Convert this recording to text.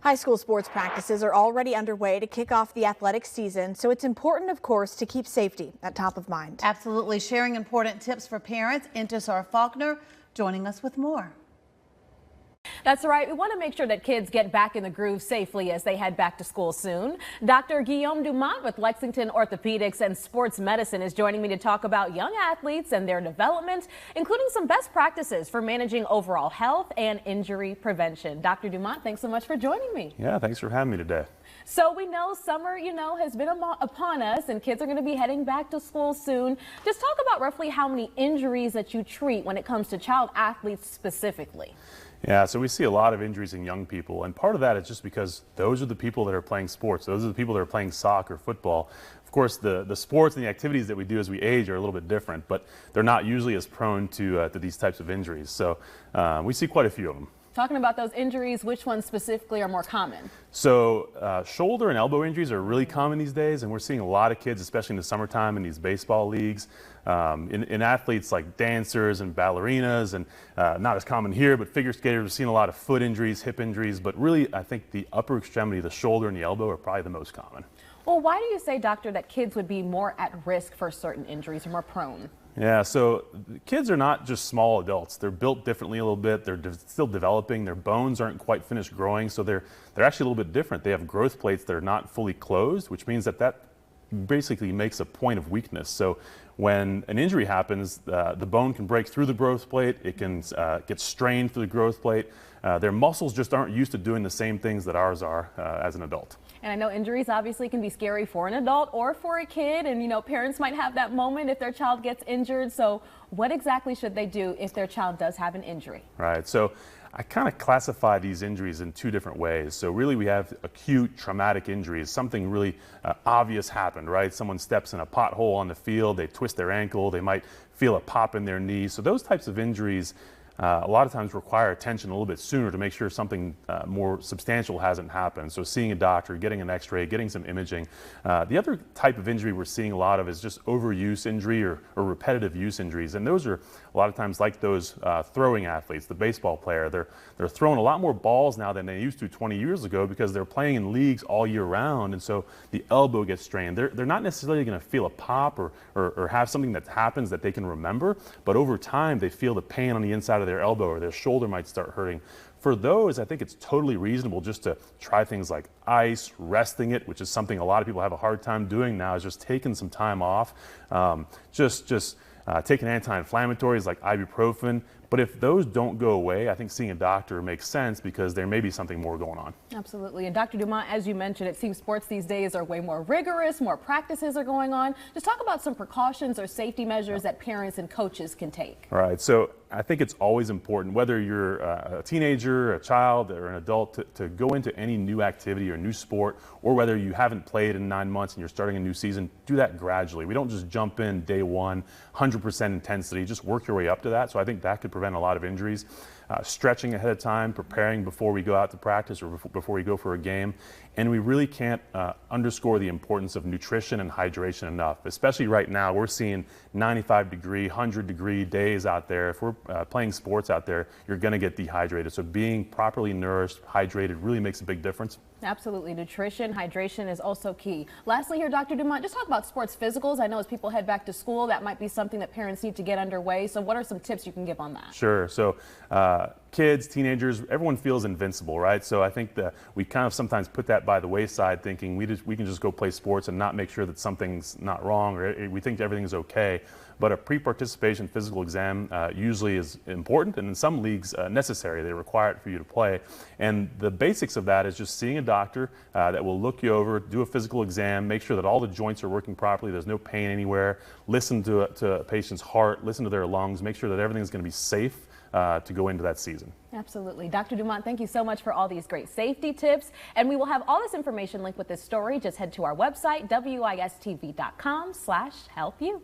High school sports practices are already underway to kick off the athletic season, so it's important, of course, to keep safety at top of mind. Absolutely. Sharing important tips for parents, Intisar Faulkner joining us with more. That's right. We want to make sure that kids get back in the groove safely as they head back to school soon. Dr. Guillaume Dumont with Lexington Orthopedics and Sports Medicine is joining me to talk about young athletes and their development, including some best practices for managing overall health and injury prevention. Dr. Dumont, thanks so much for joining me. Yeah, thanks for having me today. So we know summer, has been upon us and kids are going to be heading back to school soon. Just talk about roughly how many injuries that you treat when it comes to child athletes specifically. Yeah, so we see a lot of injuries in young people, and part of that is just because those are the people that are playing sports. Those are the people that are playing soccer, football. Of course, the sports and the activities that we do as we age are a little bit different, but they're not usually as prone to these types of injuries. So we see quite a few of them. Talking about those injuries, which ones specifically are more common? So shoulder and elbow injuries are really common these days, and we're seeing a lot of kids, especially in the summertime in these baseball leagues, in athletes like dancers and ballerinas, and not as common here, but figure skaters. We're seeing a lot of foot injuries, hip injuries, but really I think the upper extremity, the shoulder and the elbow, are probably the most common. Well, why do you say, doctor, that kids would be more at risk for certain injuries or more prone? Yeah, so kids are not just small adults. They're built differently a little bit. They're still developing. Their bones aren't quite finished growing, so they're actually a little bit different. They have growth plates that are not fully closed, which means that basically makes a point of weakness. So when an injury happens, the bone can break through the growth plate. It can get strained through the growth plate. Their muscles just aren't used to doing the same things that ours are as an adult. And I know injuries obviously can be scary for an adult or for a kid, and parents might have that moment if their child gets injured. So what exactly should they do if their child does have an injury? Right, so I kind of classify these injuries in two different ways. So really we have acute traumatic injuries. Something really obvious happened, right? Someone steps in a pothole on the field, they twist their ankle, they might feel a pop in their knee. So those types of injuries a lot of times require attention a little bit sooner to make sure something more substantial hasn't happened. So seeing a doctor, getting an x-ray, getting some imaging. The other type of injury we're seeing a lot of is just overuse injury or repetitive use injuries. And those are a lot of times like those throwing athletes, the baseball player. They're throwing a lot more balls now than they used to 20 years ago because they're playing in leagues all year round. And so the elbow gets strained. They're not necessarily going to feel a pop or have something that happens that they can remember, but over time they feel the pain on the inside of their elbow or their shoulder might start hurting. For those, I think it's totally reasonable just to try things like ice, resting it, which is something a lot of people have a hard time doing now, is just taking some time off, taking anti-inflammatories like ibuprofen. But if those don't go away, I think seeing a doctor makes sense because there may be something more going on. Absolutely. And Dr. Dumont, as you mentioned, it seems sports these days are way more rigorous, more practices are going on. Just talk about some precautions or safety measures that parents and coaches can take. All right. So I think it's always important, whether you're a teenager, a child, or an adult, to go into any new activity or new sport, or whether you haven't played in 9 months and you're starting a new season, do that gradually. We don't just jump in day one, 100% intensity, just work your way up to that. So I think that could prevent a lot of injuries. Stretching ahead of time, preparing before we go out to practice or before we go for a game. And we really can't underscore the importance of nutrition and hydration enough, especially right now. We're seeing 95-degree, 100-degree days out there. If we're playing sports out there, you're going to get dehydrated. So being properly nourished, hydrated really makes a big difference. Absolutely. Nutrition, hydration is also key. Lastly here, Dr. Dumont, just talk about sports physicals. I know as people head back to school, that might be something that parents need to get underway. So what are some tips you can give on that? Sure. So kids, teenagers, everyone feels invincible, right? So I think that we kind of sometimes put that by the wayside, thinking we can just go play sports and not make sure that something's not wrong, or we think everything's okay. But a pre-participation physical exam usually is important, and in some leagues necessary. They require it for you to play. And the basics of that is just seeing a doctor that will look you over, do a physical exam, make sure that all the joints are working properly, there's no pain anywhere, listen to a patient's heart, listen to their lungs, make sure that everything's going to be safe to go into that season. Absolutely. Dr. Dumont, thank you so much for all these great safety tips. And we will have all this information linked with this story. Just head to our website, wistv.com/healthu.